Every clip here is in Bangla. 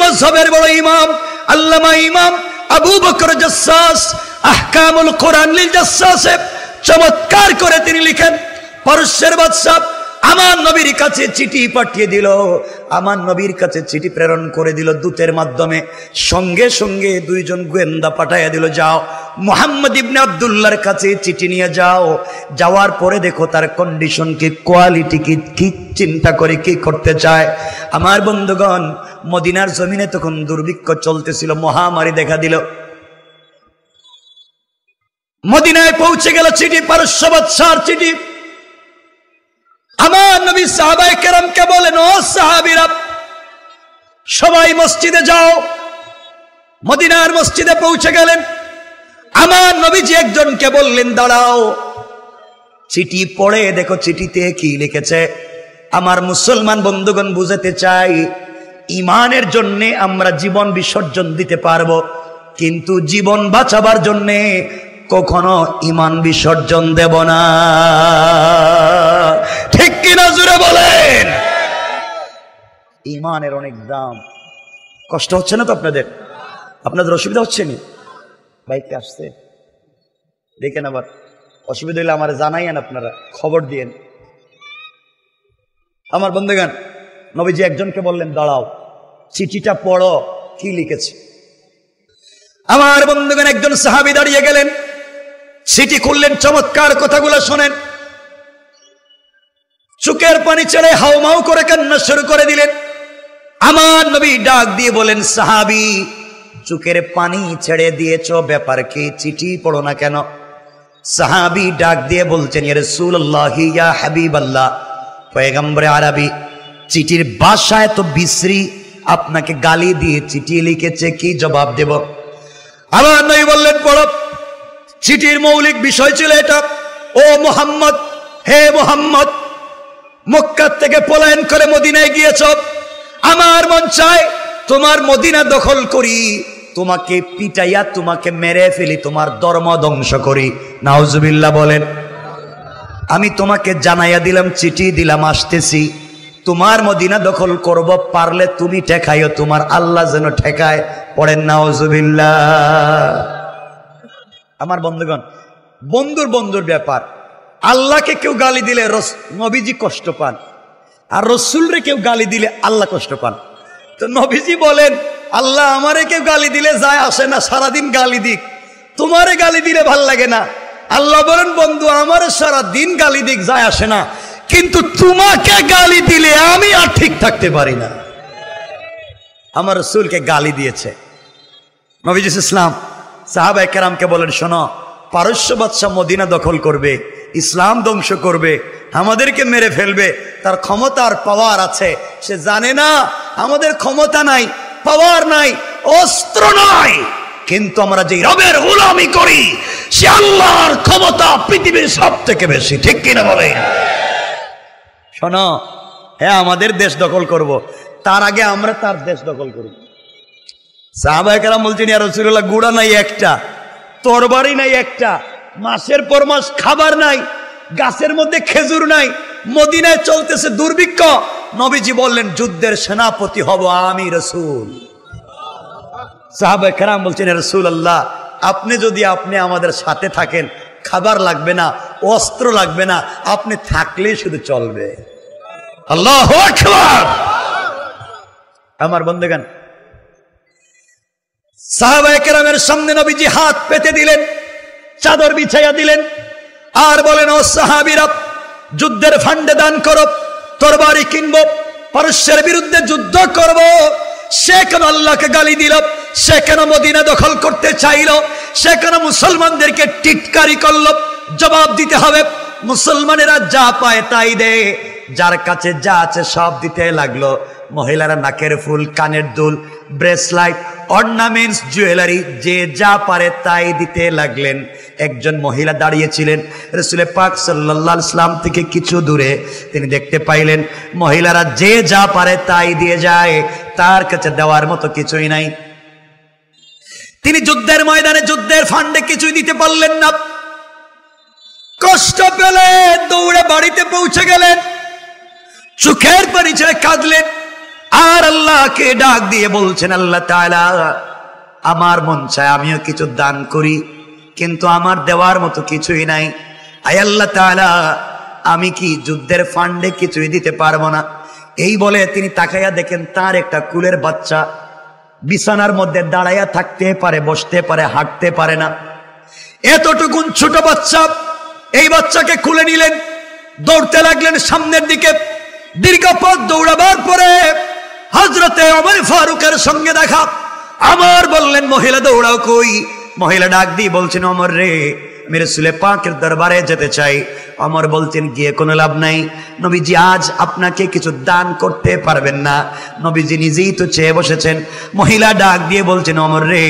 মাযহাবের বড় ইমাম আল্লামা ইমাম আবু বকর জাসসাস আহকামুল কোরআন লিল জাসসাসে চমৎকার করে তিনি লিখেন, পারস্যের বাদশা আমার নবীর কাছে চিঠি পাঠিয়ে দিল, আমার নবীর কাছে চিঠি প্রেরণ করে দিল দূতের মাধ্যমে। সঙ্গে সঙ্গে দুইজন গোয়েন্দা পাঠাইয়া দিল, যাও মুহাম্মদ ইবনে আব্দুল্লাহর কাছে চিঠি নিয়ে যাও। যাওয়ার পরে দেখো তার কন্ডিশন কি, কোয়ালিটি কি, কি চিন্তা করে কি করতে চায়। আমার বন্ধুগণ, মদিনার জমিনে তখন দুর্ভিক্ষ চলতেছিল, মহামারী দেখা দিল। মদিনায় পৌঁছে গেল চিঠি, পারস্য বাদশার চিঠি। আমার নবী সাহাবায়ে কেরামকে বলেন, ও সাহাবীরা সবাই মসজিদে যাও। মদিনার মসজিদে পৌঁছে গেলেন। আমার নবীজি একজনকে বললেন, দাঁড়াও, চিঠি পড়ে দেখো চিঠিতে কি লিখেছে। আমার মুসলমান বন্ধুগণ, বুঝাতে চাই ঈমানের জন্য আমরা জীবন বিসর্জন দিতে পারবো, কিন্তু জীবন বাঁচাবার জন্য কখনো ঈমান বিসর্জন দেব না। ঠিক কিনা জোরে বলেন? ঈমানের অনেক দাম। কষ্ট হচ্ছে না তো আপনাদের অসুবিধা হচ্ছে না? বাইকে আসছে দেখেন, আবার অসুবিধা হলে আমার জানাইয়েন, আপনারা খবর দিয়েন। আমার বন্ধুগণ, নবীজি একজনকে বললেন, দাঁড়াও, চিঠিটা পড়ো, কি লিখেছে। আমার বন্ধুগণ, একজন সাহাবী দাঁড়িয়ে গেলেন, চিঠি খুললেন, চমৎকার কথাগুলো শোনেন। চোখের পানি ছেড়ে হাউমাউ করে কান্না শুরু করে দিলেন। আমার নবী ডাক দিয়ে বলেন, সাহাবী চোখের পানি ছেড়ে দিয়েছ, ব্যাপার কি, চিঠি পড়ো না কেন? সাহাবী ডাক দিয়ে বলছেন, ইয়া রাসূলুল্লাহ, ইয়া হাবিবাল্লাহ, পয়গম্বরে আরবি, চিঠির ভাষা এত বিশ্রী, আপনাকে গালি দিয়ে চিঠি লিখেছে, কি জবাব দেব? আমার নবী বললেন, পড়ো। চিঠির মৌলিক বিষয় ছিল এটা, ও মুহাম্মদ, হে মুহাম্মদ, মক্কা থেকে পলায়ন করে মদিনায় গিয়েছ। আমার মন চায় তোমার মদিনা দখল করি, তোমাকে পিটাইয়া তোমাকে মেরে ফেলি, তোমার ধর্ম ধ্বংস করি। নাউজুবিল্লাহ বলেন। আমি তোমাকে জানাইয়া দিলাম, চিঠি দিলাম, আসতেছি, তোমার মদিনা দখল করব, পারলে তুমি ঠেকাইও, তোমার আল্লাহ যেন ঠেকায়। পড়েন নাউজুবিল্লাহ। আমার বন্ধুগণ, বন্ধুর ব্যাপার। আল্লাহকে কেউ গালি দিলে নবীজি কষ্ট পান, আর রসুলরে কেউ গালি দিলে আল্লাহ কষ্ট পান। তো নবীজি বলেন, আল্লাহ আমারে কেউ গালি দিলে যায় আসে না, সারাদিন গালি দিক, তোমারে গালি দিলে ভাল লাগে না। আল্লাহ বলেন, বন্ধু আমারে সারাদিন গালি দিক, যায় আসে না, কিন্তু তোমাকে গালি দিলে আমি আর ঠিক থাকতে পারি না। আমার রসুলকে গালি দিয়েছে নবীজি ইসলাম। সাহাবায়ে কেরামকে বলেন, শোনো, পারস্য বাদশা মদিনা দখল করবে, ইসলাম ধ্বংস করবে, আমাদেরকে মেরে ফেলবে, তার ক্ষমতার পাওয়ার আছে। সে জানে না আমাদের ক্ষমতা নাই, পাওয়ার নাই, অস্ত্র নাই, কিন্তু আমরা যে রবের গোলামি করি সে আল্লাহর ক্ষমতা পৃথিবীর সব থেকে বেশি। ঠিক কিনা বলে? শোনো, হ্যাঁ আমাদের দেশ দখল করব, তার আগে আমরা তার দেশ দখল করব। সাহাবায়ে কেরাম বলছেন, ইয়া রাসূলুল্লাহ, গুড়া নাই একটা, তরবারি নাই একটা, মাসের পর মাস খাবার নাই, গাছের মধ্যে খেজুর নাই, মদিনায় চলতেছে দুর্ভিক্ষ। নবীজি বললেন, যুদ্ধের সেনাপতি হব আমি রাসূল। সাহাবায়ে কেরাম বলছেন, ইয়া রাসূলুল্লাহ, আপনি যদি আমাদের সাথে থাকেন, খাবার লাগবে না, অস্ত্র লাগবে না, আপনি থাকলেই শুধু চলবে। আল্লাহু আকবার। আমার বন্ধুগণ, সাহাবায়ে কেরামের সামনে নবীজি হাত পেতে দিলেন, চাদর বিছাইয়া দিলেন, আর বলেন, ও সাহাবীরা, যুদ্ধের ফান্ডে দান করো, তরবারি কিনবো, পারস্যের বিরুদ্ধে যুদ্ধ করব। সে কেন আল্লাহকে গালি দিল? সে কেন মদিনা দখল করতে চাইল? সে কেন মুসলমানদেরকে টিটকারি করলো? জবাব দিতে হবে। মুসলমানেরা যা পায় তাই দেয়, যার কাছে যা আছে সব দিতে লাগলো। মহিলারা নাকের ফুল, কানের দুল, ব্রেসলাইট, অর্নামেন্টস, জুয়েলারি, যে যা পারে তাই দিতে লাগলেন। একজন মহিলা দাঁড়িয়েছিলেন রাসূল পাক সাল্লাল্লাহু আলাইহি ওয়াসাল্লাম থেকে কিছু দূরে। তিনি দেখতে পাইলেন মহিলারা যে যা পারে তাই দিয়ে যায়, তার কাছে দেওয়ার মতো কিছুই নাই। তিনি যুদ্ধের ময়দানে, যুদ্ধের ফান্ডে কিছুই দিতে পারলেন না। কষ্ট পেলেন, দৌড়ে বাড়িতে পৌঁছে গেলেন, চোখের পানি ছেড়ে কাঁদলেন। আর আল্লাহকে ডাক দিয়ে বলছেন, আল্লাহ তাআলা আমার মন চায় আমিও কিছু দান করি, কিন্তু আমার দেওয়ার মতো কিছুই নাই। আয় আল্লাহ তাআলা আমি কি যুদ্ধের ফান্ডে কিছুই দিতে পারবো না। এই বলে তিনি তাকাইয়া দেখেন তার একটা কুলের বাচ্চা বিছানার মধ্যে দাঁড়াইয়া থাকতে পারে, বসতে পারে, হাঁটতে পারে না। এতটুকুন ছোট বাচ্চা, এই বাচ্চাকে খুলে নিলেন, দৌড়তে লাগলেন সামনের দিকে। দীর্ঘ পথ দৌড়াবার পরে হযরতে ওমর ফারুকের সঙ্গে দেখা। আমার বললেন, মহিলা দৌড়াও কই? মহিলা ডাক দিয়ে বলছেন, ওমর রে, আমি রাসূল পাকের দরবারে যেতে চাই। ওমর বলছেন, গিয়ে কোনো লাভ নাই, নবীজি আজ আপনাকে কিছু দান করতে পারবেন না। নবীজি নিজেই তো চেয়ে বসেছেন। মহিলা ডাক দিয়ে বলছেন, ওমর রে,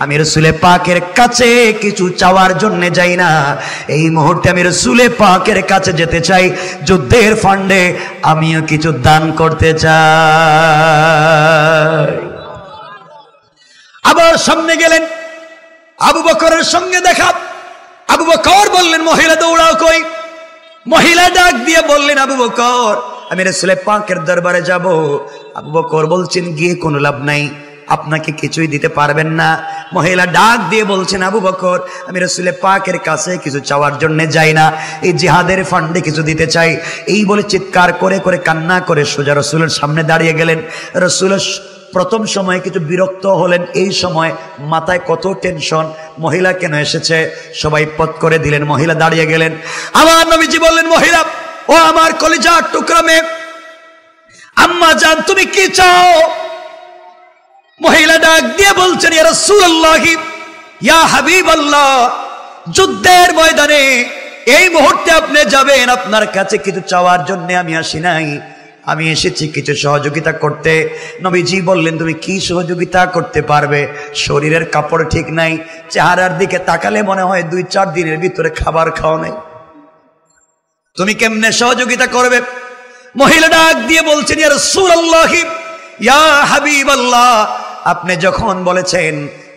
আমি রাসূল পাকের কাছে কিছু চাওয়ার জন্য যাই না, এই মুহূর্তে আমি রাসূল পাকের কাছে যেতে চাই, যুদ্ধের ফান্ডে আমিও কিছু দান করতে চাই। আবার সামনে গেলেন, আবু বকরের সঙ্গে দেখা। আবু বকর বললেন, মহিলা দৌড়াও কই? মহিলা ডাক দিয়ে বললেন, আবু বকর আমি রাসূল পাকের দরবারে যাব। আবু বকর বলছেন, গিয়ে কোনো লাভ নাই, আপনাকে কিছুই দিতে পারবেন না। মহিলা ডাক দিয়ে বলছেন, আবু বকর আমি রাসূল পাকের কাছে কিছু চাওয়ার জন্য যাই না, এই জিহাদের ফান্ডে কিছু দিতে চাই। এই বলে চিৎকার করে করে কান্না করে সোজা রাসূলের সামনে দাঁড়িয়ে গেলেন। রাসূলের প্রথম সময় কিছু বিরক্ত হলেন, এই সময় মাথায় কত টেনশন, মহিলা কেন এসেছে, সবাই পথ করে দিলেন। মহিলা দাঁড়িয়ে গেলেন। আমার নবীজি বললেন, মহিলা, ও আমার কলিজার টুকরা মেয়ে, আম্মা জান তুমি কি চাও? মহিলা ডাক দিয়ে বলছেন, ইয়া রাসূলুল্লাহ, ইয়া হাবিবাল্লাহ, যুদ্ধের ময়দানে এই মুহূর্তে আপনি যাবেন, আপনার কাছে কিছু চাওয়ার জন্য আমি আসি নাই, আমি এসেছি কিছু সহযোগিতা করতে। নবীজি বললেন, তুমি কি সহযোগিতা করতে পারবে? শরীরের কাপড় ঠিক নাই, চেহারার দিকে তাকালে মনে হয় 2-4 দিনের ভিতরে খাবার খাওয়া নাই, তুমি কেমনে সহযোগিতা করবে? মহিলা ডাক দিয়ে বলছেন, ইয়া রাসূলুল্লাহ, ইয়া হাবিবাল্লাহ, আপনি যখন বলেছেন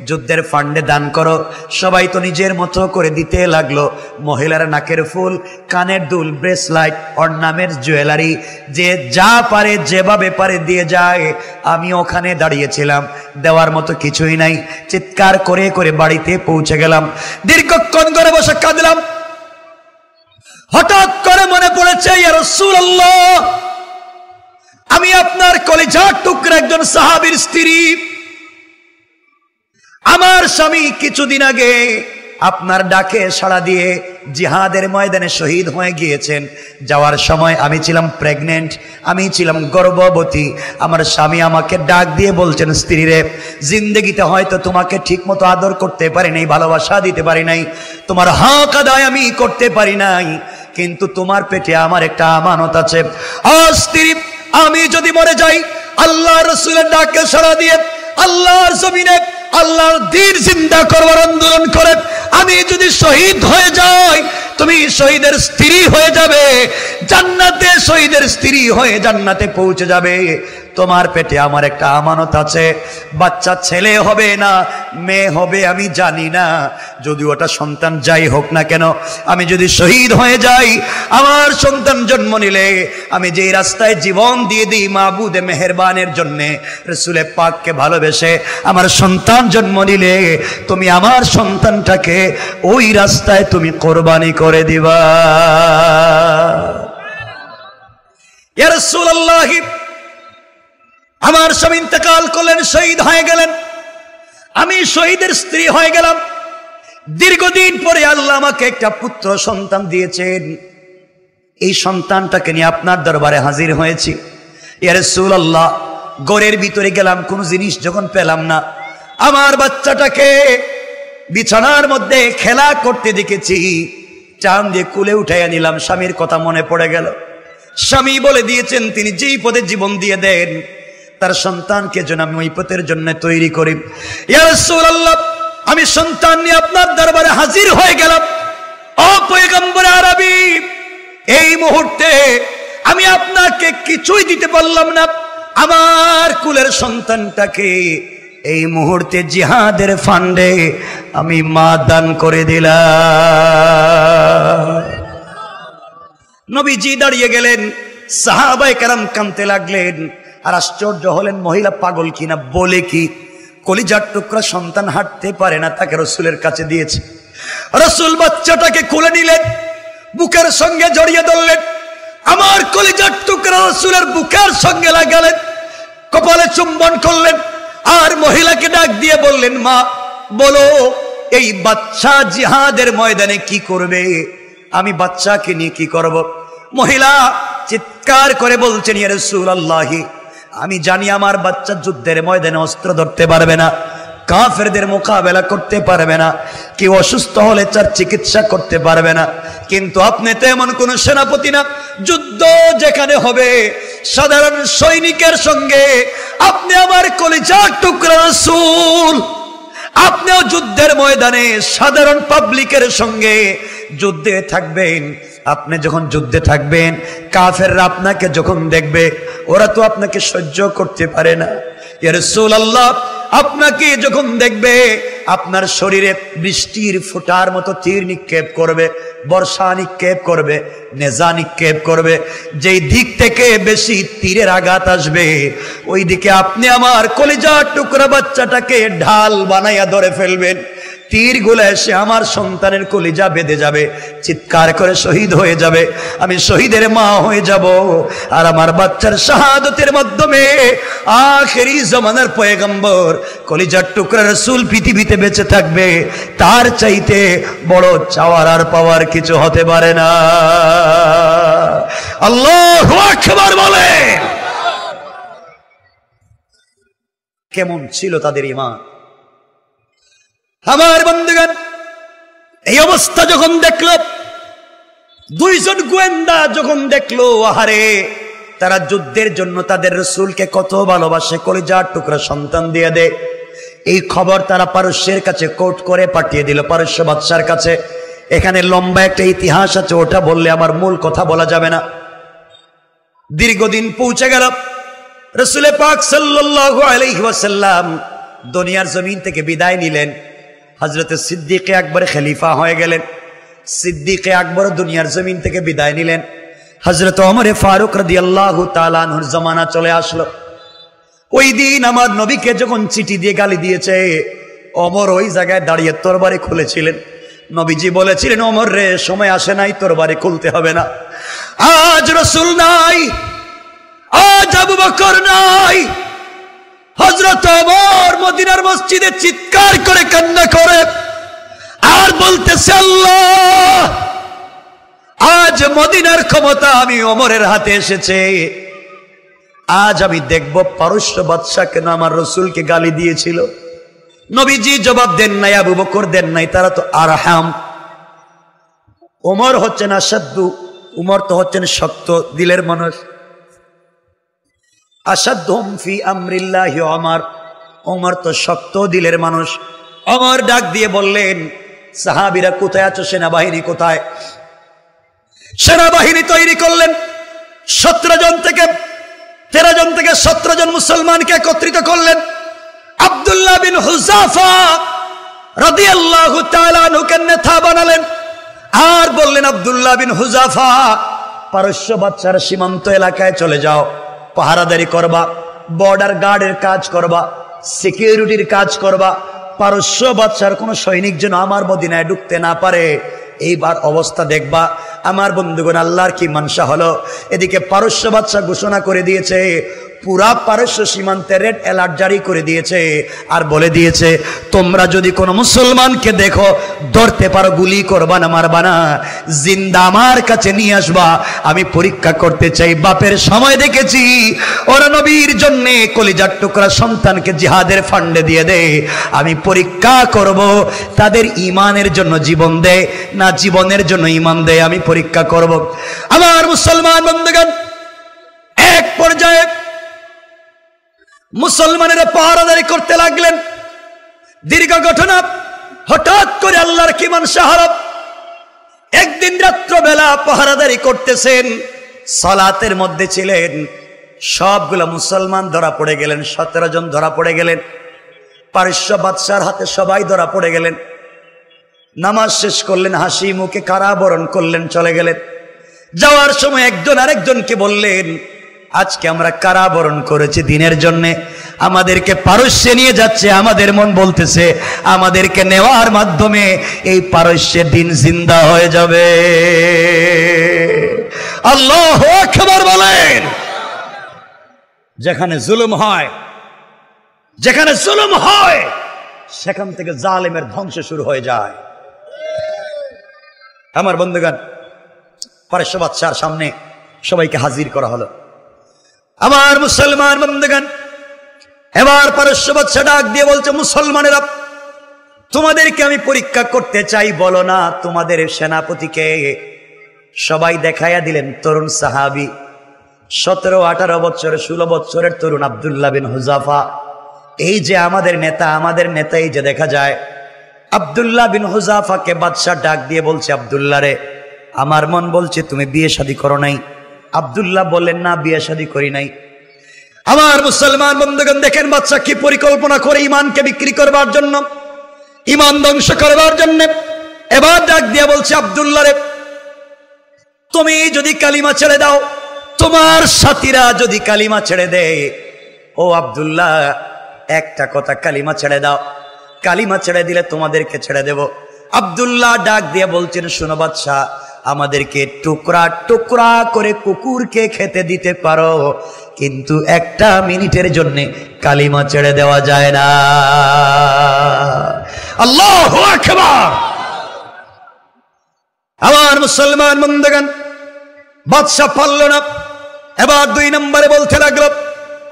যুদ্ধের ফান্ডে দান করো, সবাই তো নিজের মতো করে দিতে লাগলো। মহিলার নাকের ফুল, কানের দুল, ব্রেসলাইট, অর্নামেন্টস, জুয়েলারি, যে যা পারে যেভাবে পারে দিয়ে যায়। আমি ওখানে দাঁড়িয়েছিলাম, দেওয়ার মতো কিছুই নাই, চিৎকার করে করে বাড়িতে পৌঁছে গেলাম। দীর্ঘক্ষণ করে বসে কাঁদলাম। হঠাৎ করে মনে পড়েছে, ইয়া রাসূলুল্লাহ, আমি আপনার কলিজার টুকরা একজন সাহাবীর স্ত্রী। আমার স্বামী কিছুদিন আগে আপনার ডাকে সাড়া দিয়ে জিহাদের ময়দানে শহীদ হয়ে গিয়েছেন। যাওয়ার সময় আমি ছিলাম প্রেগনেন্ট, আমি ছিলাম গর্ভবতী। আমার স্বামী আমাকে ডাক দিয়ে বলছেন, স্ত্রী রে, জিন্দগিতে হয়তো তোমাকে ঠিক মতো আদর করতে পারি নাই, ভালোবাসা দিতে পারি নাই, তোমার হক আদায় আমি করতে পারি নাই, কিন্তু তোমার পেটে আমার একটা আমানত আছে। স্ত্রী, আমি যদি মরে যাই, আল্লাহ রাসূলের ডাকে সাড়া দিয়ে আল্লাহর জমিনে আল্লাহর দ্বীন জিন্দা করবার আন্দোলন করে আমি যদি শহীদ হয়ে যাই, তুমি শহীদের স্ত্রী হয়ে যাবে, জান্নাতে শহীদের স্ত্রী হয়ে জান্নাতে পৌঁছে যাবে। তোমার পেটে আমার একটা আমানত আছে, বাচ্চা ছেলে হবে না মেয়ে হবে আমি জানি না, যদি ওটা সন্তান যাই হোক না কেন, আমি যদি শহীদ হয়ে যাই, আমার সন্তান জন্ম নিলে আমি যেই রাস্তায় জীবন দিয়ে দিই মাবুদে মেহেরবানের জন্য, রাসূল পাককে ভালোবেসে আমার সন্তান জন্ম নিলে তুমি আমার সন্তানটাকে ওই রাস্তায় তুমি কোরবানি করে দিবা। ইয়া রাসূলুল্লাহ, আমার স্বামী ইন্তেকাল করলেন, শহীদ হয়ে গেলেন, আমি শহীদের স্ত্রী হয়ে গেলাম। দীর্ঘদিন পরে আল্লাহ আমাকে একটা পুত্র সন্তান দিয়েছেন। এই সন্তানটাকে নিয়ে আপনার দরবারে হাজির হয়েছি। ইয়া রাসূলুল্লাহ, ঘরের ভিতরে গেলাম, কোনো জিনিস যখন পেলাম না, আমার বাচ্চাটাকে বিছানার মধ্যে খেলা করতে দেখেছি, চান দিয়ে কুলে উঠাইয়া নিলাম। স্বামীর কথা মনে পড়ে গেল। স্বামী বলে দিয়েছেন তিনি যেই পদে জীবন দিয়ে দেন, তার সন্তানকে যেন আমি ওই পথের জন্য তৈরি করি। ইয়া রাসূলুল্লাহ, আমি সন্তান নিয়ে আপনার দরবারে হাজির হয়ে গেলাম। ও পয়গম্বর আরবি, এই মুহূর্তে আমি আপনাকে কিছুই দিতে পারলাম না, আমার কুলের সন্তানটাকে এই মুহূর্তে জিহাদের ফান্ডে আমি মা দান করে দিলাম। নবীজি দাঁড়িয়ে গেলেন, সাহাবায়ে কেরাম কাঁদতে লাগলেন। আর আশ্চর্য হলেন মহিলা পাগল কিনা, বলে কি কলিজার টুকরা সন্তান হাঁটতে পারে না, তাকে রসুলের কাছে দিয়েছে। রসুল বাচ্চাটাকে কোলে নিলেন, বুকের সঙ্গে জড়িয়ে ধরলেন, আমার কলিজার টুকরা রসুলের বুকের সঙ্গে লাগালেন, কপালে চুম্বন করলেন, আর মহিলাকে ডাক দিয়ে বললেন, মা বলো এই বাচ্চা জিহাদের ময়দানে কি করবে, আমি বাচ্চাকে নিয়ে কি করব? মহিলা চিৎকার করে বলছেন, ইয়া রাসূলুল্লাহ, আমি জানি আমার বাচ্চা যুদ্ধের ময়দানে অস্ত্র ধরতে পারবে না, কাফেরদের মোকাবেলা করতে পারবে না, কেউ অসুস্থ হলে তার চিকিৎসা করতে পারবে না, কিন্তু আপনি তো এমন কোন সেনাপতি না, যুদ্ধ যেখানে হবে সাধারণ সৈনিকের সঙ্গে আপনি আমার কলিজার টুকরা রাসূল, আপনিও যুদ্ধের ময়দানে সাধারণ পাবলিকের সঙ্গে যুদ্ধে থাকবেন। আপনি যখন যুদ্ধে থাকবেন, কাফেররা আপনাকে যখন দেখবে, ওরা তো আপনাকে সহ্য করতে পারে না। ইয়া রাসূলুল্লাহ, আপনাকে যখন দেখবে আপনার শরীরে বৃষ্টির ফোঁটার মতো তীর নিক্ষেপ করবে, বর্ষা নিক্ষেপ করবে, নেজা নিক্ষেপ করবে, যেই দিক থেকে বেশি তীরের আঘাত আসবে ওই দিকে আপনি আমার কলিজার টুকরা বাচ্চাটাকে ঢাল বানাইয়া ধরে ফেলবেন, তীরগুলো এসে আমার সন্তানের কলিজা বেঁধে যাবে, চিৎকার করে শহীদ হয়ে যাবে, আমি শহীদের মা হয়ে যাব, আর আমার বাচ্চার শাহাদতের মাধ্যমে আখেরি জামানার পয়গম্বর কলিজার টুকরা রাসূল পৃথিবীতে বেঁচে থাকবে। তার চাইতে বড় চাওয়ার আর পাওয়ার কিছু হতে পারে না। আল্লাহু আকবার বলে। কেমন ছিল তাদের ঈমান? আমার বন্ধুগণ, এই অবস্থা যখন দেখল, দুইজন গোয়েন্দা যখন দেখলো, আহারে তারা যুদ্ধের জন্য তাদের রাসূলকে কত ভালোবাসে, কলিজার টুকরা সন্তান দিয়ে দেয়, এই খবর তারা পারস্যের কাছে কোট করে পাঠিয়ে দিল, পারস্য বাদশার কাছে। এখানে লম্বা একটা ইতিহাস আছে, ওটা বললে আমার মূল কথা বলা যাবে না। দীর্ঘদিন পৌঁছে গেল, রাসূল পাক সাল্লাল্লাহু আলাইহি ওয়াসাল্লাম দুনিয়ার জমিন থেকে বিদায় নিলেন। হযরত সিদ্দিক আকবর খলিফা হয়ে গেলেন, সিদ্দিক আকবর দুনিয়ার জমিন থেকে বিদায় নিলেন। হযরত ওমর ফারুক রাদিয়াল্লাহু তাআলা আনহুর জামানা চলে আসলো। ওই দিন আমার নবীকে যখন চিঠি দিয়ে গালি দিয়েছে, ওমর ওই জায়গায় দাঁড়িয়ে তরবারি খুলেছিলেন। নবীজি বলেছিলেন, ওমর রে, সময় আসে নাই, তরবারি খুলতে হবে না। আজ রাসূল নাই, আজ আবু বকর নাই, হযরত ওমর মদিনার মসজিদে চিৎকার করে কান্না করে আর বলতেছে, আল্লাহ, আজ মদিনার ক্ষমতা আমি ওমরের হাতে এসেছে, আজ আমি দেখব পারস্য বাদশা কেন আমার রাসূলকে গালি দিয়েছিল। নবীজি জবাব দেন নাই, আবু বকর দেন নাই, তারা তো আরহাম। ওমর হচ্ছেন আসাদ্দু, উমর তো হচ্ছেন শক্ত দিলের মানুষ। আসাদ্দুহুম ফি আমরিল্লাহি ওমর, ওমর তো শক্ত দিলের মানুষ। ওমর ডাক দিয়ে বললেন, সাহাবীরা কোথায় আছো, সেনাবাহিনী কোথায়? সেনাবাহিনী তৈরি করলেন। 13 জন থেকে 17 জন মুসলমানকে একত্রিত করলেন। আব্দুল্লাহ বিন হুযাফা রাদিয়াল্লাহু তাআলা আনহুকে নেতা বানালেন, আর বললেন, আব্দুল্লাহ বিন হুযাফা, পারস্য বাদশার সীমান্ত এলাকায় চলে যাও, পাহারাদারি করবা, বর্ডার গার্ডের কাজ করবা, সিকিউরিটির কাজ করবা, পারস্য বাদশার কোন সৈনিক যেন আমার মদিনায় ঢুকতে না পারে, এইবার অবস্থা দেখবা। আমার বন্ধুগণ, আল্লাহর কি মানসা হলো, এদিকে পারস্য বাদশা ঘোষণা করে দিয়েছে, পুরা পারস্য সীমান্তে রেড অ্যালার্ট জারি করে দিয়েছে, আর বলে দিয়েছে, তোমরা যদি কোনো মুসলমানকে দেখো, ধরতে পারো, গুলি করবা না, মারবা না, জিন্দা আমার কাছে নিয়ে আসবা, আমি পরীক্ষা করতে চাই। বাপের সময় দেখেছি ওরা নবীর জন্যে কলিজার টুকরা সন্তানকে জিহাদের ফান্ডে দিয়ে দেয়, আমি পরীক্ষা করব তাদের ইমানের জন্য জীবন দেয় না জীবনের জন্য ইমান দেয়, আমি পরীক্ষা করব। আমার মুসলমান বন্ধুগণ, এক পর্যায়ে মুসলমানেরা পাহারাদারি করতে লাগলেন। দীর্ঘ ঘটনা, হঠাৎ করে আল্লাহর কি মানসা হলো, একদিন রাত্রবেলা পাহারাদারি করতেছেন, সালাতের মধ্যে ছিলেন, সবগুলা মুসলমান ধরা পড়ে গেলেন। 17 জন ধরা পড়ে গেলেন, পারস্য বাদশার হাতে সবাই ধরা পড়ে গেলেন। নামাজ শেষ করলেন, হাসি মুখে কারাবরণ করলেন, চলে গেলেন। যাওয়ার সময় একজন আরেকজনকে বললেন, আজকে আমরা কারাবরণ করেছি দিনের জন্যে, আমাদেরকে পারস্যে নিয়ে যাচ্ছে, আমাদের মন বলতেছে আমাদেরকে নেওয়ার মাধ্যমে এই পারস্যের দিন জিন্দা হয়ে যাবে। আল্লাহু আকবার বলেন। যেখানে জুলুম হয়, যেখানে জুলুম হয় সেখান থেকে জালেমের ধ্বংস শুরু হয়ে যায়। আমার বন্ধুগণ, পারস্য বাদশার সামনে সবাইকে হাজির করা হলো। আমার মুসলমান বন্ধুগণ, এবার পারস্য বাদশা ডাক দিয়ে বলছে, মুসলমানেরা তোমাদেরকে আমি পরীক্ষা করতে চাই, বলো না তোমাদের সেনাপতিকে। সবাই দেখাইয়া দিলেন তরুণ সাহাবী, 17-18 বছর 16 বছরের তরুণ আব্দুল্লাহ বিন হুযাফা। এই যে আমাদের নেতা, আমাদের নেতা এই যে দেখা যায়। আব্দুল্লাহ বিন হুযাফাকে বাদশা ডাক দিয়ে বলছে, আব্দুল্লাহ রে, আমার মন বলছে তুমি বিয়ে শাদী করো নাই। আব্দুল্লাহ বললেন, না বিয়ে শাদী করি নাই। আমার মুসলমান বন্ধুগণ দেখেন বাদশা কি পরিকল্পনা করে ইমানকে বিক্রি করবার জন্য, ইমান ধ্বংস করবার জন্য। এবার ডাক দিয়ে বলছে, আব্দুল্লাহ রে, তুমি যদি কালিমা ছেড়ে দাও, তোমার সাথীরা যদি কালিমা ছেড়ে দেয়, ও আব্দুল্লাহ একটা কথা, কালিমা ছেড়ে দাও, কালিমা ছেড়ে দিলে তোমাদেরকে ছেড়ে দেব। আব্দুল্লাহ ডাক দিয়ে বলছেন, শোনো বাদশা, আমাদেরকে টুকরা টুকরা করে কুকুরকে খেতে দিতে পারো, কিন্তু একটা মিনিটের জন্য কালিমা ছেড়ে দেওয়া যায় না। আল্লাহু আকবার। আমার মুসলমান বন্ধুগণ, বাদশা পারল না। এবার 2 নম্বরে বলতে লাগলো,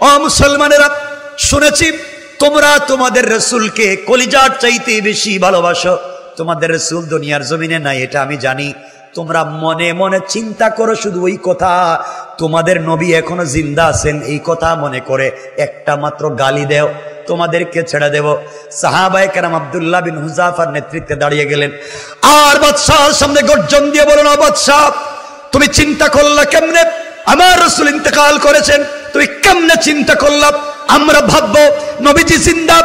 ও মুসলমানেরা, শুনেছি তোমরা তোমাদের রাসূলকে কলিজার চাইতে বেশি ভালোবাসো। তোমাদের রাসূল দুনিয়ার জমিনে নাই, এটা আমি জানি। তোমরা মনে মনে চিন্তা করো শুধু ওই কথা, তোমাদের নবী এখনো জিন্দা আছেন, এই কথা মনে করে একটা মাত্র গালি দেও, তোমাদেরকে ছেড়ে দেব। সাহাবায়ে কেরাম আব্দুল্লাহ বিন হুযাফার নেতৃত্বে দাঁড়িয়ে গেলেন আর বাদশার সামনে গর্জন দিয়ে বলল, না বাদশা, তুমি চিন্তা করলা কেমনে? আমার রাসূল ইন্তেকাল করেছেন, তুমি কেমনে চিন্তা করলা আমরা ভাববো নবীজি জিন্দা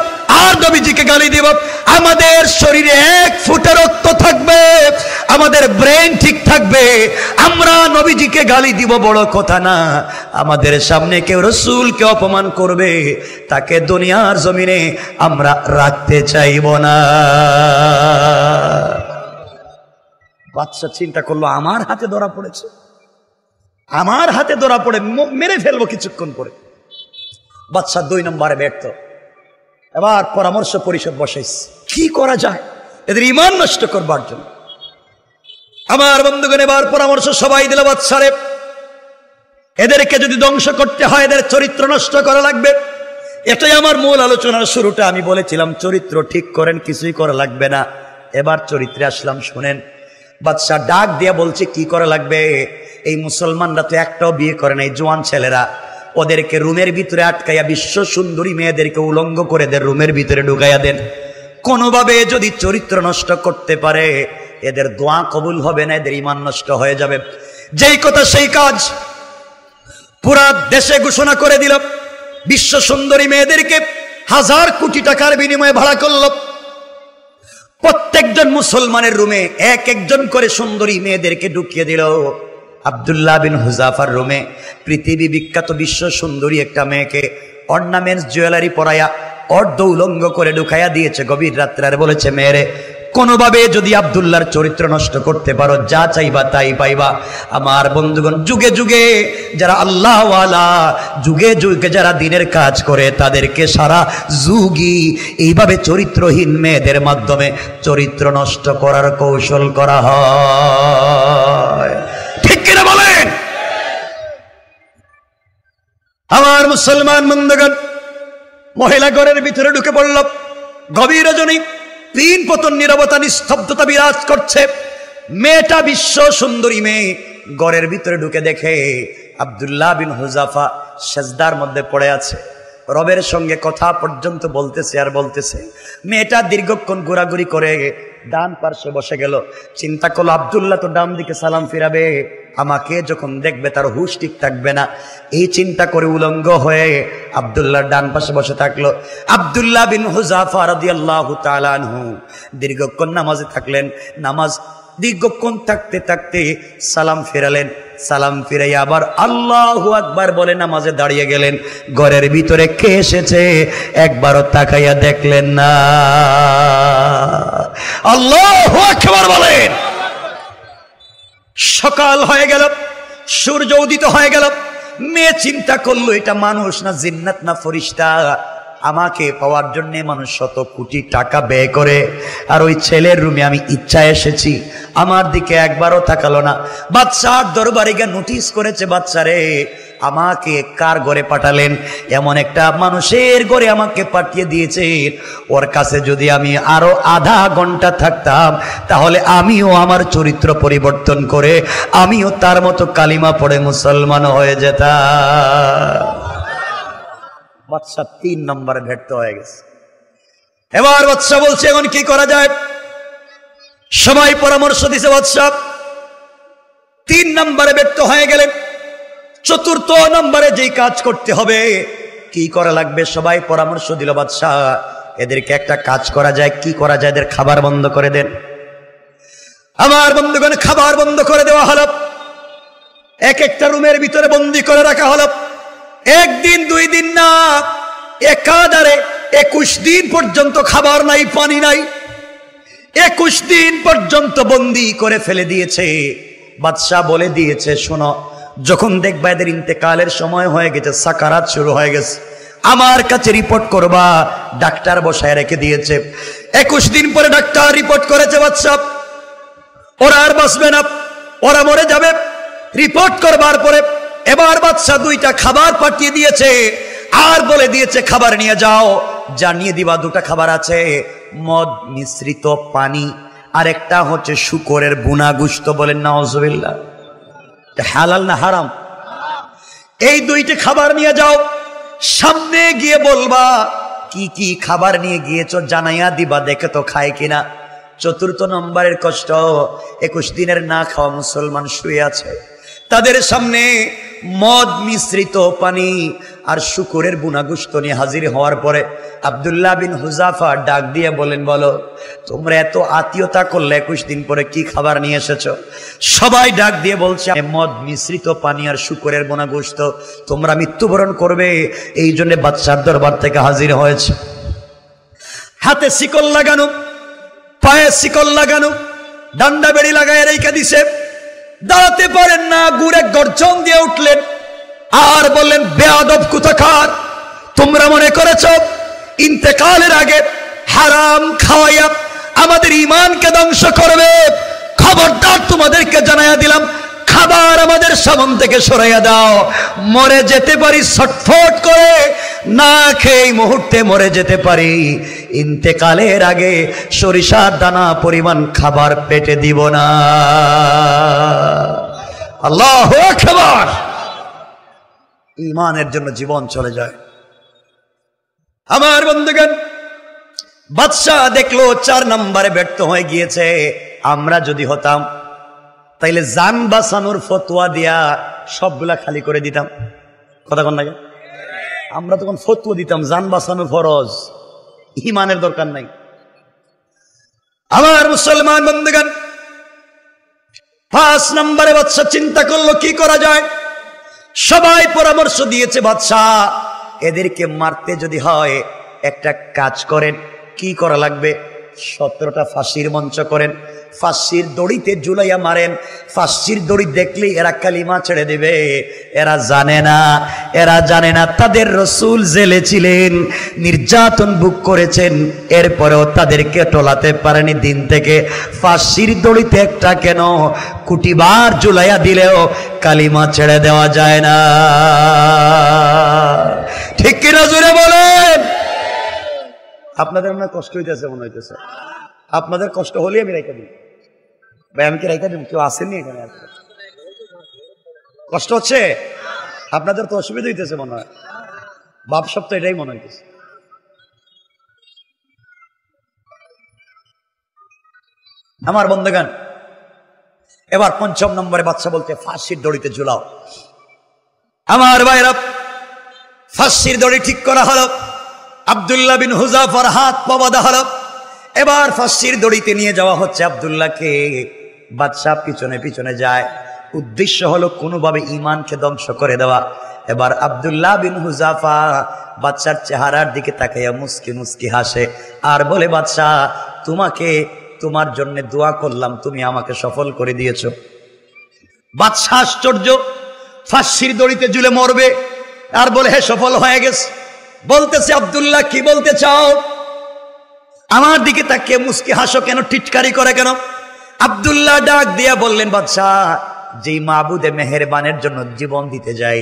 আর নবীজিকে গালি দিব? আমাদের শরীরে 1 ফুটা রক্ত থাকবে, আমাদের ব্রেন ঠিক থাকবে, আমরা নবীজিকে গালি দিব বড় কথা না। আমাদের সামনে কেউ রাসূলকে অপমান করবে, তাকে দুনিয়ার জমিনে আমরা রাখতে চাইব না। বাদশা চিন্তা করলো, আমার হাতে ধরা পড়েছে, আমার হাতে ধরা পড়ে মেরে ফেলবো কিছুক্ষণ পরে। বাদশা 2 নম্বরে ব্যর্থ। এবার পরামর্শ পরিষদ বসাইছে, কি করা যায় এদের ঈমান নষ্ট করবার জন্য। আমার বন্ধুগণ, এবার পরামর্শ সবাই দিল, বাদশারে, এদেরকে যদি ধ্বংস করতে হয়, এদের চরিত্র নষ্ট করা লাগবে। এটাই আমার মূল আলোচনার শুরুটা। আমি বলেছিলাম চরিত্র ঠিক করেন, কিছুই করা লাগবে না। এবার চরিত্রে আসলাম, শুনেন। বাদশা ডাক দিয়ে বলছে, কি করা লাগবে? এই মুসলমানরা তো একটাও বিয়ে করে নাই, জোয়ান ছেলেরা, ওদেরকে রুমের ভিতরে আটকাইয়া বিশ্ব সুন্দরী মেয়েদেরকে উলঙ্গ করে দেন, রুমের ভিতরে ঢুকাইয়া দেন। কোনোভাবে যদি চরিত্র নষ্ট করতে পারে, এদের দোয়া কবুল হবে না, এদের ঈমান নষ্ট হয়ে যাবে। যেই কথা সেই কাজ। পুরা দেশে ঘোষণা করে দিল, বিশ্ব সুন্দরী মেয়েদেরকে 1000 কোটি টাকার বিনিময়ে ভাড়া করল। প্রত্যেকজন মুসলমানের রুমে 1-1 করে সুন্দরী মেয়েদেরকে ঢুকিয়ে দিল। আব্দুল্লাহ বিন হুযাফার রুমে পৃথিবী বিখ্যাত বিশ্ব সুন্দরী একটা মেয়েকে অর্নামেন্টস জুয়েলারি পরাইয়া অর্ধ উলঙ্গ করে ঢুকাইয়া দিয়েছে গভীর রাত্রে। আর বলেছে, মেয়েরে, কোনোভাবে যদি আব্দুল্লাহর চরিত্র নষ্ট করতে পারো, যা চাইবা তাই পাইবা। আমার বন্ধুগণ, যুগে যুগে যারা আল্লাহওয়ালা, যুগে যুগে যারা দিনের কাজ করে, তাদেরকে সারা যুগই এইভাবে চরিত্রহীন মেয়েদের মাধ্যমে চরিত্র নষ্ট করার কৌশল করা হয়। ঠিক কিনা বলেন? আমার মুসলমান বন্ধুগণ, মহিলা ঘরের ভিতরে ঢুকে পড়ল। গভীর রজনী, 3 পতন নীরবতা, নিস্তব্ধতা বিরাজ করছে। মেয়েটা বিশ্ব সুন্দরী মেয়ে ঘরের ভিতরে ঢুকে দেখে আব্দুল্লাহ বিন হুযাফা সেজদার মধ্যে পড়ে আছে, রবের সঙ্গে কথা পর্যন্ত বলতেছে আর বলতেছে। মেয়েটা দীর্ঘক্ষণ ঘোরাঘুরি করে ডান পার্শ্বে বসে গেল। চিন্তা করলো, আব্দুল্লাহ তো ডান দিকে সালাম ফিরাবে, আমাকে যখন দেখবে তার হুঁশ ঠিক থাকবে না। এই চিন্তা করে উলঙ্গ হয়ে আব্দুল্লাহর ডান পাশে বসে থাকলো। আব্দুল্লাহ বিন হুযাফা রাদিয়াল্লাহু তাআলা আনহু দীর্ঘক্ষণ নামাজে থাকলেন। নামাজ দীর্ঘক্ষণ থাকতে থাকতে সালাম ফেরালেন, সালাম ফিরাই আবার আল্লাহু আকবার বলে নামাজে দাঁড়িয়ে গেলেন। ঘরের ভিতরে কে এসেছে একবারও তাকাইয়া দেখলেন না। আল্লাহু আকবার বলেন। সকাল হয়ে গেল, সূর্য উদিত হয়ে গেল। মেয়ে চিন্তা করলো এটা মানুষ না জিন্নাত না ফেরেশতা, আমাকে পাওয়ার জন্য মানুষ শত কোটি টাকা ব্যয় করে, আর ওই ছেলের রুমে আমি ইচ্ছা এসেছি, আমার দিকে একবারও তাকালো না। বাদশার দরবারে গিয়ে নোটিশ করেছে, বাদশারে আমাকে কার ঘরে পাঠালেন? এমন একটা মানুষের ঘরে আমাকে পাঠিয়ে দিয়েছে, ওর কাছে যদি আমি আরো আধা ঘন্টা থাকতাম তাহলে আমিও আমার চরিত্র পরিবর্তন করে আমিও তার মতো কালিমা পড়ে মুসলমান হয়ে যেতাম। বাদশা 3 নম্বরে ব্যর্থ হয়ে গেছে। এবার বাদশা বলছে এখন কি করা যায়? সবাই পরামর্শ দিছে। বাদশা 3 নম্বরে ব্যর্থ হয়ে গেলেন। 4র্থ নম্বরে যেই কাজ করতে হবে, কি করা লাগবে, সবাই পরামর্শ দিল। বাদশা এদেরকে একটা কাজ করা যায়, কি করা যায়, এদের খাবার বন্ধ করে দেন। আমার বন্ধুগণ, খাবার বন্ধ করে দেওয়া হলো। এক একটা রুমের ভিতরে বন্দি করে রাখা হলো। 1 দিন 2 দিন না, একাধারে 21 দিন পর্যন্ত খাবার নাই, পানি নাই। 21 দিন পর্যন্ত বন্দি করে ফেলে দিয়েছে। বাদশাহ বলে দিয়েছে, শোনো, যখন দেখবা এদের ইন্তেকালের সময় হয়ে গেছে, সাকারাত শুরু হয়ে গেছে, আমার কাছে রিপোর্ট করবা। ডাক্তার বসায় রেখে দিয়েছে। 21 দিন পরে ডাক্তার রিপোর্ট করেছে, বাদশাহ ওরা আর বাঁচবে না, ওরা মরে যাবে। রিপোর্ট করবার পরে এবার বাদশাহ 2টা খাবার পাঠিয়ে দিয়েছে, আর বলে দিয়েছে খাবার নিয়ে যাও। জানিয়ে দিবা 2টা খাবার আছে, মদ মিশ্রিত পানি, আর একটা হচ্ছে শুকরের বুনা গোশত। বলেন নাউজুবিল্লাহ। হালাল না হারাম? এই 2টি খাবার নিয়ে যাও। সামনে গিয়ে বলবা কি কি খাবার নিয়ে গিয়েছো, জানাইয়া দিবা, দেখে তো খায় কিনা। 4র্থ নম্বরের কষ্ট, 21 দিনের না খাওয়া মুসলমান শুয়ে আছে, তাদের সামনে মদ মিশ্রিত পানি আর শুকরের বুনা গোশত নিয়ে হাজির হওয়ার পরে আব্দুল্লাহ বিন হুযাফা ডাক দিয়ে বলেন, বলো তোমরা এত আত্মীয়তা করলে 21 দিন পরে কি খাবার নিয়ে এসেছো? সবাই ডাক দিয়ে বলছে, মদ মিশ্রিত পানি আর শুকরের বুনা গোশত, তোমরা মৃত্যুবরণ করবে, এই জন্য বাদশার দরবার থেকে হাজির হয়েছে। হাতে শিকল লাগানো, পায়ে শিকল লাগানো, ডান্ডা বেড়ি লাগায় রেখে দিছে, দাঁড়াতে পারেন না। গুড়ে গর্জন দিয়ে উঠলেন আর বললেন, বেয়াদব কোথাকার, তোমরা মনে করেছ ইন্তেকালের আগে হারাম খাওয়াইয়া আমাদের ঈমানকে ধ্বংস করবে? খবরদার, তোমাদেরকে জানাইয়া দিলাম, খাবার আমাদের সামনে থেকে সরাইয়া দাও। মরে যেতে পারি ছটফট করে, না খেয়ে মুহূর্তে মরে যেতে পারি, ইন্তেকালের আগে সরিষার দানা পরিমাণ খাবার পেটে দিব না। আল্লাহু আকবার। ঈমানের জন্য জীবন চলে যায়। আমার বন্ধুগণ, বাদশাহ দেখলো 4 নম্বরে ব্যর্থ হয়ে গিয়েছে। আমরা যদি হতাম তাইলে জান বাঁচানোর ফতোয়া দিয়া সবগুলা খালি করে দিতাম। কথা কোন লাগে? আমরা তখন ফতোয়া দিতাম জান বাঁচানো ফরজ, ঈমানের দরকার নাই। আমার মুসলমান বন্ধুগণ, 5 নম্বরে বাদশা চিন্তা করলো কি করা যায়। সবাই পরামর্শ দিয়েছে, বাদশাহ এদেরকে মারতে যদি হয় একটা কাজ করেন। কি করা লাগবে? 17টা ফাঁসির মঞ্চ করেন, ফাঁসির দড়িতে ঝুলাইয়া মারেন। ফাঁসির দড়ি দেখলেই এরা কালিমা ছেড়ে দেবে। এরা জানে না তাদের রাসূল জেলে ছিলেন, নির্যাতন ভোগ করেছেন, এরপরেও তাদেরকে টলাতে পারেনি দিন থেকে। ফাঁসির দড়িতে একটা কেন, কুটিবার ঝুলাইয়া দিলেও কালিমা ছেড়ে দেওয়া যায় না। ঠিক কিনা জোরে বলেন? আপনাদের মনে কষ্ট হইতেছে, মনে হইতেছে আপনাদের কষ্ট হলে আমি রাইখা দিই। ভাই আমি কি রাইখা দিব? কেউ আসেননি এখানে? কষ্ট হচ্ছে আপনাদের? তো অসুবিধা হইতেছে মনে হয়, বাপ সব তো এটাই মনে হইতেছে। আমার বন্ধুগণ, এবার 5ম নম্বরে বাদশা বলতে ফাঁসির দড়িতে ঝুলাও। আমার ভাইরা, ফাঁসির দড়ি ঠিক করা হলো। আব্দুল্লাহ বিন হুযাফার হাত পা বাঁধা হলো। এবার ফাঁসির দড়িতে নিয়ে যাওয়া হচ্ছে আব্দুল্লাহকে। বাদশাহ পিছনে পিছনে যায়, উদ্দেশ্য হলো কোনোভাবে ঈমানকে ধ্বংস করে দেওয়া। এবার আব্দুল্লাহ বিন হুযাফা বাদশার চেহারার দিকে তাকাইয়া মুস্কি মুস্কি হাসে আর বলে, বাদশাহ তোমার জন্য দোয়া করলাম, তুমি আমাকে সফল করে দিয়েছো। বাদশাহ আশ্চর্য, ফাঁসির দড়িতে ঝুলে মরবে আর বলে, হে সফল হয়ে গেছে। বলতেছে, আব্দুল্লাহ কি বলতে চাও? আমার দিকে তাকিয়ে মুস্কি হাসো কেন, টিটকারি করে কেন? আব্দুল্লাহ ডাক দিয়া বললেন, বাদশাহ যেই মাবুদে মেহেরবানের জন্য জীবন দিতে যাই,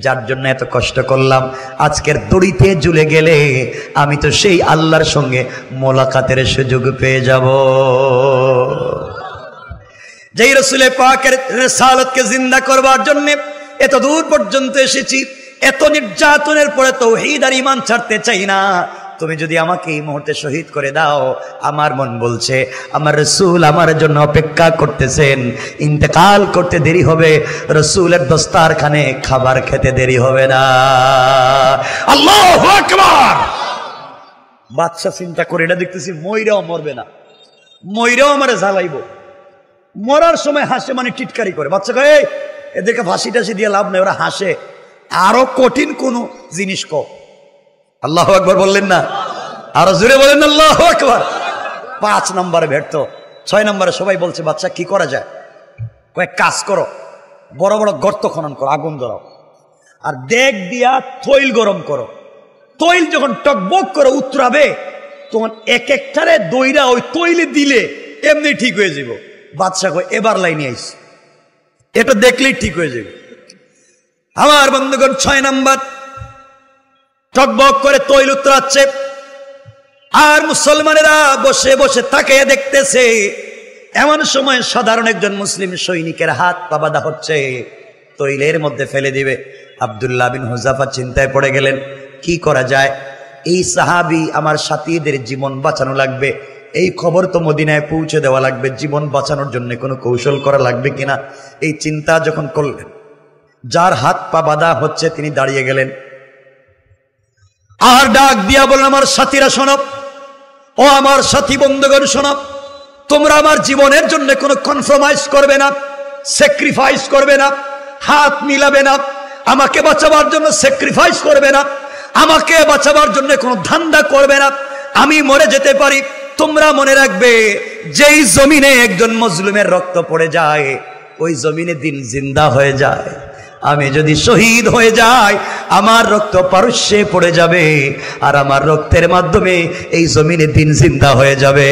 যার জন্য এত কষ্ট করলাম, আজকের দড়িতে ঝুলে গেলে আমি তো সেই আল্লাহর সঙ্গে মোলাকাতের সুযোগ পেয়ে যাব। যেই রাসূল পাকের রিসালাতকে জিন্দা করবার জন্য এত দূর পর্যন্ত এসেছি, এত নির্যাতনের পরে তাওহীদ আর ঈমান ছাড়তে চাই না। তুমি যদি আমাকে এই মুহূর্তে শহীদ করে দাও, আমার মন বলছে আমার রাসূল আমার জন্য অপেক্ষা করতেছেন, ইন্তেকাল করতে দেরি হবে, রাসূলের দস্তারখানে খাবার খেতে দেরি হবে না। আল্লাহু আকবার। বাদশা চিন্তা করে এটা দেখতেছি মইরাও মরবে না, মইরাও আমারে জ্বালাইবো। মরার সময় হাসে, মানে টিটকারি করে। বাচ্চা কয়, এদেরকে ফাঁসি টাসি দিয়ে লাভ নেই, ওরা হাসে। আরো কঠিন কোন জিনিস কও। আল্লাহু আকবার বললেন না? আরো জোরে বলেন আল্লাহু আকবার। 5 নম্বরে ব্যর্থ। 6 নম্বরে সবাই বলছে, বাচ্চা কি করা যায়? কয়েক কাজ করো, বড় বড় গর্ত খনন করো, আগুন ধরাও, আর দেগ দিয়া তৈল গরম করো। তৈল যখন টকবক করে উতরাবে, তখন এক একটারে দইরা ওই তৈলে দিলে এমনি ঠিক হয়ে যাব। বাদশা কয়, এবার লাইনে আইস, এটা দেখলেই ঠিক হয়ে যাবে। আমার বন্ধুগণ, 6 নম্বর, টকবক করে তৈল উতরাচ্ছে, আর মুসলমানেরা বসে বসে তাকিয়ে দেখতেছে। এমন সময় সাধারণ একজন মুসলিম সৈনিকের হাত পা বাঁধা হচ্ছে, তৈলের মধ্যে ফেলে দিবে। আব্দুল্লাহ বিন হুযাফা চিন্তায় পড়ে গেলেন, কি করা যায়? এই সাহাবী আমার সাথীদের জীবন বাঁচানো লাগবে, এই খবর তো মদিনায় পৌঁছে দেওয়া লাগবে, জীবন বাঁচানোর জন্য কোনো কৌশল করা লাগবে কিনা, এই চিন্তা যখন করলেন, যার হাত পা বাঁধা হচ্ছে তিনি দাঁড়িয়ে গেলেন আর ডাক দিয়া বললেন, আমার সাথীরা শোনো, ও আমার সাথী বন্ধুগণ শোনো, তোমরা আমার জীবনের জন্য কোনো কনফার্মাইজ করবে না, স্যাক্রিফাইস করবে না, হাত মিলাবে না, আমাকে বাঁচাবার জন্য স্যাক্রিফাইস করবে না, আমাকে বাঁচাবার জন্য কোনো ধান্দা করবে না। আমি মরে যেতে পারি, তোমরা মনে রাখবে, যেই জমিনে একজন মজলুমের রক্ত পড়ে যায়, ওই জমিনে দিন জিন্দা হয়ে যায়। আমি যদি শহীদ হয়ে যাই, আমার রক্ত পারস্যে পড়ে যাবে, আর আমার রক্তের মাধ্যমে এই জমিনে দিন জিন্দা হয়ে যাবে।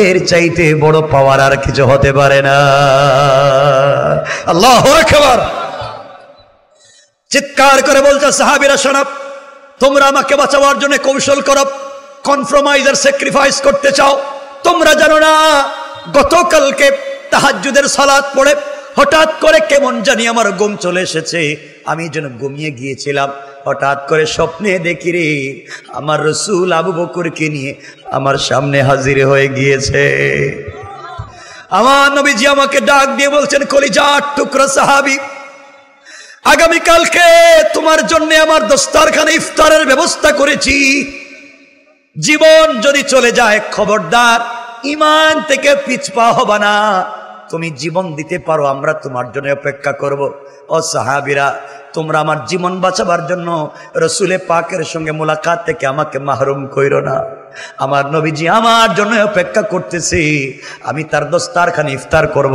এর চাইতে বড় পাওয়ার আর কিছু হতে পারে না। আল্লাহু আকবার। চিৎকার করে বলছে, সাহাবীরা শোনো, তোমরা আমাকে বাঁচাবার জন্য কৌশল করো, কনফার্মাইজ আর স্যাক্রিফাইস করতে চাও। তোমরা জানো না, গতকালকে তাহাজ্জুদের সালাত পড়ে হঠাৎ করে কেমন জানি আমার ঘুম চলে এসেছে, আমি যেন ঘুমিয়ে গিয়েছিলাম। হঠাৎ করে স্বপ্নে দেখি রে, আমার রাসূল আবু বকরকে নিয়ে আমার সামনে হাজির হয়ে গিয়েছে। আমার নবীজি আমাকে ডাক দিয়ে বলছেন, কলিজার টুকরা সাহাবী, আগামীকালকে তোমার জন্য আমার দস্তারখানে ইফতারের ব্যবস্থা করেছি। জীবন যদি চলে যায়, খবরদার ঈমান থেকে পিছপা হবা না। তুমি জীবন দিতে পারো, আমরা তোমার জন্য অপেক্ষা করব। ও সাহাবীরা, তোমরা আমার জীবন বাঁচাবার জন্য রাসূলে পাকের সঙ্গে মোলাকাত থেকে আমাকে মাহরুম কইরো না। আমার নবীজি আমার জন্য অপেক্ষা করতেছি, আমি তার দস্তারখানে ইফতার করব।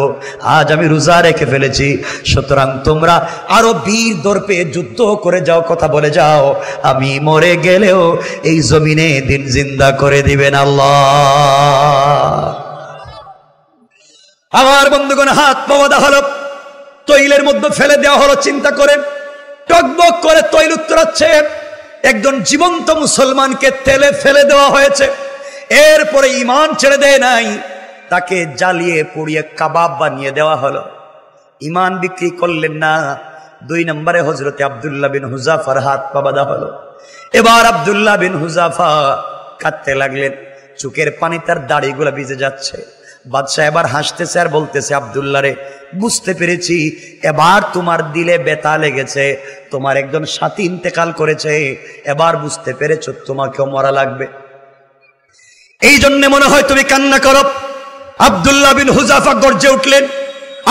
আজ আমি রোজা রেখে ফেলেছি, সুতরাং তোমরা আরো বীর দর্পে যুদ্ধ করে যাও, কথা বলে যাও, আমি মরে গেলেও এই জমিনে দিন জিন্দা করে দিবেন আল্লাহ। আমার বন্ধুগণ, হাত পা বাঁধা হলো, তৈলের মধ্যে ফেলে দেওয়া হলো। চিন্তা করে টকবক করে তৈল উত্তরাচ্ছে, একজন জীবন্ত মুসলমানকে তেলে ফেলে দেওয়া হয়েছে। এরপরে ঈমান ছেড়ে দেয় নাই, তাকে জ্বালিয়ে পুড়িয়ে কাবাব বানিয়ে দেওয়া হলো। ঈমান বিক্রি করলেন না। 2 নম্বরে হযরতে আব্দুল্লাহ বিন হুযাফার হাত পা বাঁধা হলো। এবার আব্দুল্লাহ বিন হুযাফা কাঁদতে লাগলেন, চোখের পানি তার দাড়িগুলো ভিজে যাচ্ছে। বাদশাহ এবার হাসতেছে আর বলতেছে, আব্দুল্লাহ রে, বুঝতে পেরেছি, এবার তোমার দিলে ব্যথা লেগেছে, তোমার একজন সাথী ইন্তেকাল করেছে, এবার বুঝতে পেরেছো তোমাকেও মরা লাগবে, এই জন্য মনে হয় তুমি কান্না করো। আব্দুল্লাহ বিন হুযাফা গর্জে উঠলেন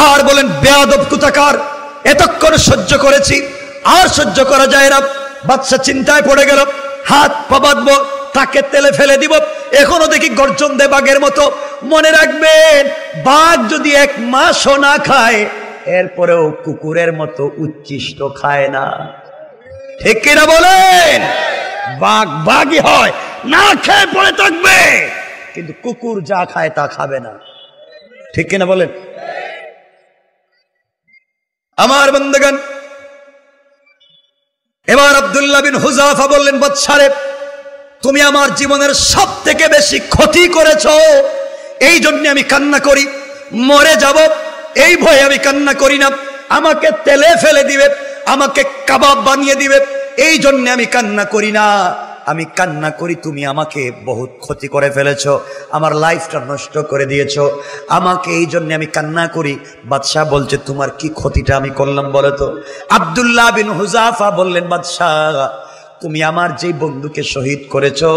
আর বলেন, বেয়াদব কুতাকার, এতক্ষণ সহ্য করেছি, আর সহ্য করা যায় না। বাদশা চিন্তায় পড়ে গেল, হাত পা বাঁধবো, তাকে তেলে ফেলে দিব, এখনো দেখি গর্জন দেয় বাঘের মতো। মনে রাখবেন, বাঘ যদি 1 মাসও না খায়, এরপরেও কুকুরের মতো উচ্ছিষ্ট খায় না। ঠিক কিনা বলেন? বাঘ বাঘই হয়, না খেয়ে পড়ে থাকবে, কিন্তু কুকুর যা খায় তা খাবে না। ঠিক কিনা বলেন? আমার বন্ধুগণ, এবার আব্দুল্লাহ বিন হুযাফা বললেন, বাদশারে, তুমি আমার জীবনের সব থেকে বেশি ক্ষতি করেছো, এই জন্য আমি কান্না করি। মরে যাব এই ভয়ে আমি কান্না করি না। আমাকে তেলে ফেলে দিবে, আমাকে কাবাব বানিয়ে দিবে, এই জন্য আমি কান্না করি না। আমি কান্না করি তুমি আমাকে বহুত ক্ষতি করে ফেলেছো, আমার লাইফটা নষ্ট করে দিয়েছো, আমাকে এই জন্য আমি কান্না করি। বাদশাহ বলছে, তোমার কি ক্ষতিটা আমি করলাম বলো তো? আব্দুল্লাহ বিন হুযাফা বললেন, বাদশাহ, তুমি আমার যে বন্ধুকে শহীদ করেছো,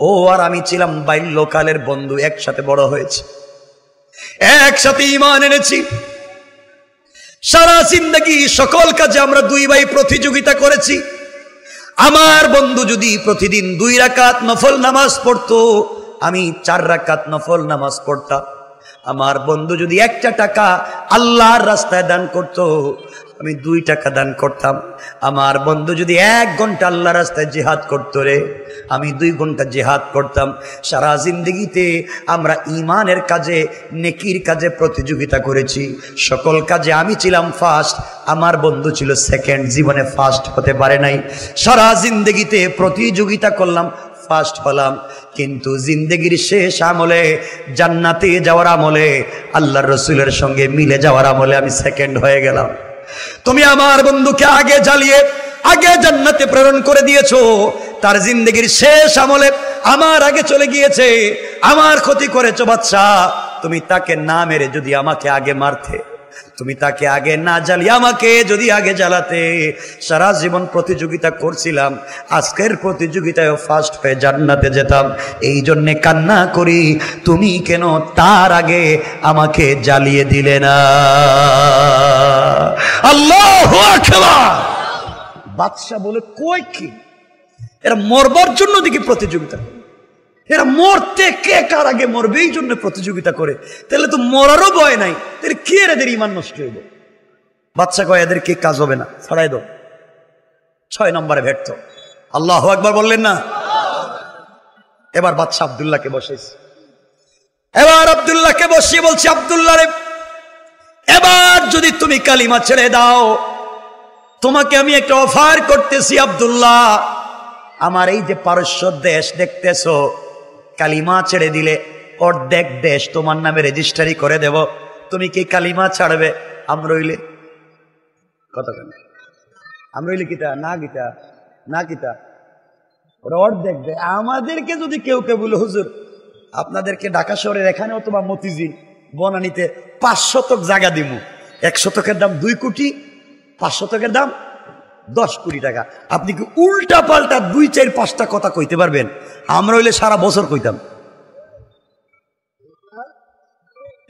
ও আর আমি ছিলাম বাল্যকালের বন্ধু, একসাথে বড় হয়েছে, একসাথে ঈমান এনেছি, সারা জিন্দেগি সকল কাজে আমরা 2 ভাই প্রতিযোগিতা করেছি। আমার বন্ধু যদি প্রতিদিন 2 রাকাত নফল নামাজ পড়তো, আমি 4 রাকাত নফল নামাজ পড়তাম। আমার বন্ধু যদি 1টা টাকা আল্লাহর রাস্তায় দান করত, আমি 2 টাকা দান করতাম। আমার বন্ধু যদি 1 ঘন্টা আল্লাহর রাস্তায় জিহাদ করতো রে, আমি 2 ঘন্টা জিহাদ করতাম। সারা জিন্দগিতে আমরা ঈমানের কাজে, নেকির কাজে প্রতিযোগিতা করেছি, সকল কাজে আমি ছিলাম ফার্স্ট, আমার বন্ধু ছিল সেকেন্ড, জীবনে ফার্স্ট হতে পারে নাই। সারা জিন্দগিতে প্রতিযোগিতা করলাম, ফার্স্ট হলাম, কিন্তু জিন্দগির শেষ আমলে, জান্নাতে যাওয়ার আমলে, আল্লাহর রাসূলের সঙ্গে মিলে যাওয়ার আমলে আমি সেকেন্ড হয়ে গেলাম। তুমি আমার বন্ধুকে আগে জ্বালিয়ে আগে জান্নাতে প্রেরণ করে দিয়েছো, তার জিন্দগির শেষ আমলে আমার আগে চলে গিয়েছে, আমার ক্ষতি করেছো। বাদশা, তুমি তাকে না মেরে যদি আমাকে আগে মারতে, তুমি তাকে আগে না জ্বালিয়ে আমাকে যদি আগে জ্বালাতে, সারা জীবন প্রতিযোগিতা করছিলাম, আজকের প্রতিযোগিতায় ফার্স্ট হয়ে জান্নাতে যেতাম। এই জন্যে কান্না করি, তুমি কেন তার আগে আমাকে জ্বালিয়ে দিলে না? আল্লাহু আকবার। বাদশা বলে, কই কি এরা মরবার জন্য দেখি প্রতিযোগিতা, এরা মরতে কে কার আগে মরবে এই জন্য প্রতিযোগিতা করে, তাহলে তো মরারও ভয় নাই, তাহলে কি এদের ঈমান নষ্ট হইব? বাদশা কয়, এদের কি কাজ হবে না, ছড়াই দাও। 6 নম্বরে ব্যর্থ। আল্লাহু আকবার বললেন না? এবার বাদশা আব্দুল্লাহকে বসাইছে, এবার আব্দুল্লাহকে বসিয়ে বলছে, আব্দুল্লাহ রে, এবার যদি তুমি কালিমা ছেড়ে দাও, তোমাকে আমি একটা অফার করতেছি। আব্দুল্লাহ, আমার এই যে পারস্য দেশ দেখতেছো, কালিমা ছেড়ে দিলে অর্ধেক দেশ তোমার নামে রেজিস্ট্রি করে দেব, তুমি কি কালিমা ছাড়বে? আমরা হইলে কথা কেন, আমরা হইলে কিতা না কিতা না কিতা, ওরা অর্ধেক দেয়। আমাদেরকে যদি কেউ কেউ বলে, হুজুর আপনাদেরকে ঢাকা শহরের এখানে অথবা মতিঝিল বনানীতে 5 শতক জায়গা দিব, 1 শতকের দাম 2 কোটি, 5 শতকের দাম 10 কোটি টাকা, আপনি কি উল্টা পাল্টা 2-4-5টা কথা কইতে পারবেন? আমরা হইলে সারা বছর কইতাম।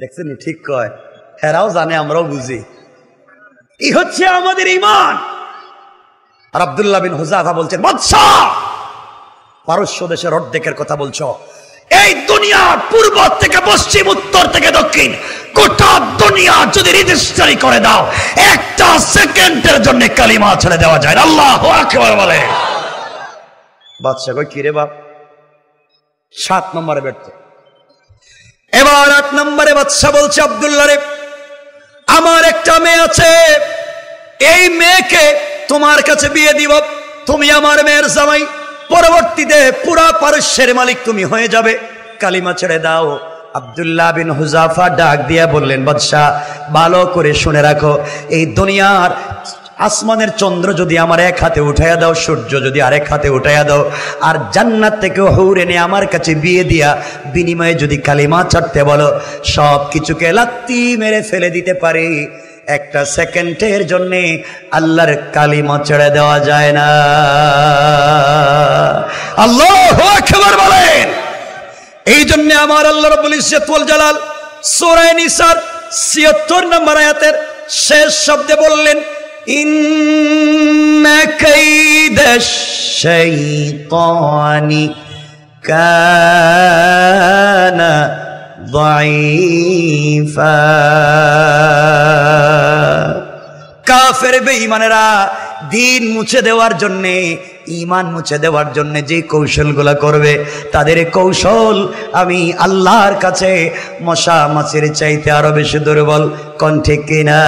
দেখছেন, ঠিক কয়, এরাও জানে, আমরাও বুঝি। এই হচ্ছে আমাদের ঈমান। আর আব্দুল্লাহ বিন হুযাফা বলছেন, বাদশাহ, পারস্য দেশের অর্ধেকের কথা বলছো, এই দুনিয়ার পূর্ব থেকে পশ্চিম, উত্তর থেকে দক্ষিণ, গোটা দুনিয়া যদি রেজিস্ট্রি করে দাও, 1টা সেকেন্ডের জন্য কালিমা ছেড়ে দেওয়া যায়। আল্লাহু আকবার বলে। বাদশা কই, কি রে বাপ? 7 নম্বরে ব্যর্থ। এবার 8 নম্বরে বাদশা বলছে, আব্দুল্লাহ রে, আমার একটা মেয়ে আছে, এই মেয়েকে তোমার কাছে বিয়ে দিব, তুমি আমার মেয়ের জামাই, পরবর্তীতে পুরা পারস্যের মালিক তুমি হয়ে যাবে, কালিমা ছেড়ে দাও। আব্দুল্লাহ বিন হুযাফা ডাক দিয়া বললেন, বাদশাহ ভালো করে শুনে রাখো, এই দুনিয়ার আসমানের চন্দ্র যদি আমার 1 হাতে উঠাইয়া দাও, সূর্য যদি আরেক হাতে উঠাইয়া দাও, আর জান্নাত থেকে হুর এনে আমার কাছে বিয়ে দিয়া বিনিময়ে যদি কালিমা ছাড়তে বলো, সব কিছুকে লাত্তি মেরে ফেলে দিতে পারি, 1টা সেকেন্ডের জন্য আল্লাহর কালিমা ছেড়ে দেওয়া যায় না। আল্লাহু আকবার বলেন। এই জন্য আমার আল্লাহ রাব্বুল ইজ্জত ওয়াল জালাল সূরা নিসার ৭৬ নম্বর আয়াতের শেষ শব্দে বললেন, ইন্না কাইদাশ শাইতানি কানা দাঈফা। কাফের বেঈমানেরা দিন মুছে দেওয়ার জন্যে, ঈমান মুছে দেওয়ার জন্যে যে কৌশলগুলো করবে, তাদের কৌশল আমি আল্লাহর কাছে মশা মাছির চাইতে আরো বেশি দুর্বল। কোন ঠিক কিনা?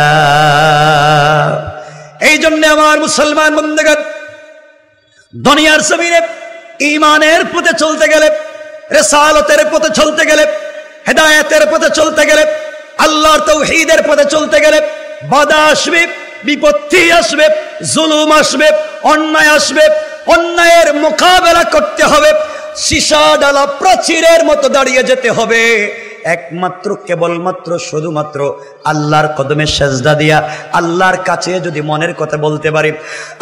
এই জন্য আমার মুসলমান বন্ধুগণ, দুনিয়ার জমিনে ঈমানের পথে চলতে গেলে, রিসালাতের পথে চলতে গেলে, হেদায়েতের পথে চলতে গেলে, আল্লাহর তাওহীদের পথে চলতে গেলে বাধা আসবে, বিপত্তি আসবে, জুলুম আসবে, অন্যায় আসবে। অন্যায়ের মোকাবেলা করতে হবে, সীসা ডালা প্রাচীরের মতো দাঁড়িয়ে যেতে হবে। একমাত্র কেবলমাত্র শুধুমাত্র আল্লাহর কদমে সেজদা দিয়া আল্লাহর কাছে যদি মনের কথা বলতে পারি।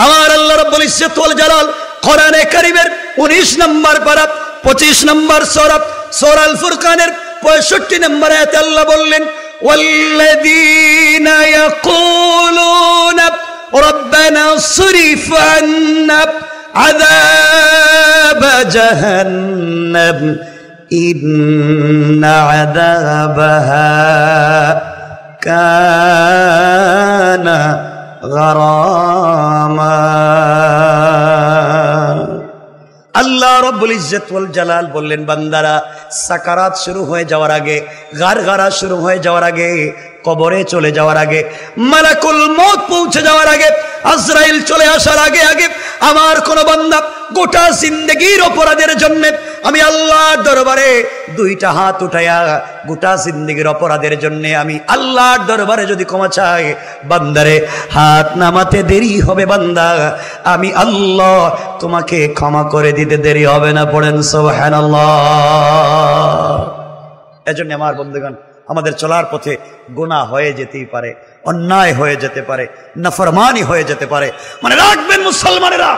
আমার আল্লাহ রাব্বুল ইজ্জত ওয়াল জালাল কোরআনে কারীমের 19 নম্বর পারা 25 নম্বর সূরা সূরা আল ফুরকানের 65 নম্বর আয়াতে আল্লাহ বললেন, ওয়াল্লাযীনা ইয়াকুলুনা রাব্বানা সরিফ আন্না আযাব জাহান্নাম ইন্না আযাবাহা কানা গারামা। আল্লাহ রাব্বুল ইজ্জত ওয়াল জালাল বললেন, বান্দারা সাকারাত শুরু হয়ে যাওয়ার আগে, গারগারা শুরু হয়ে যাওয়ার আগে, কবরে চলে যাওয়ার আগে, মালাকুল মউত পৌঁছে যাওয়ার আগে, আজরাইল চলে আসার আগে আগে আমার কোন বান্দা গোটা জিন্দেগীর অপরাধের জন্য আমি আল্লাহর দরবারে দুইটা হাত উঠাইয়া গোটা জিন্দেগীর অপরাধের জন্য আমি আল্লাহর দরবারে যদি ক্ষমা চাই, বান্দারে হাত নামাতে দেরি হবে বান্দা, আমি আল্লাহ তোমাকে ক্ষমা করে দিতে দেরি হবে না। পড়েন সুবহানাল্লাহ। এজন্য আমার বন্ধুগণ, আমাদের চলার পথে গুনাহ হয়ে যেতেই পারে, অন্যায় হয়ে যেতে পারে, নাফরমানি হয়ে যেতে পারে। মানে রাখবেন মুসলমানেরা,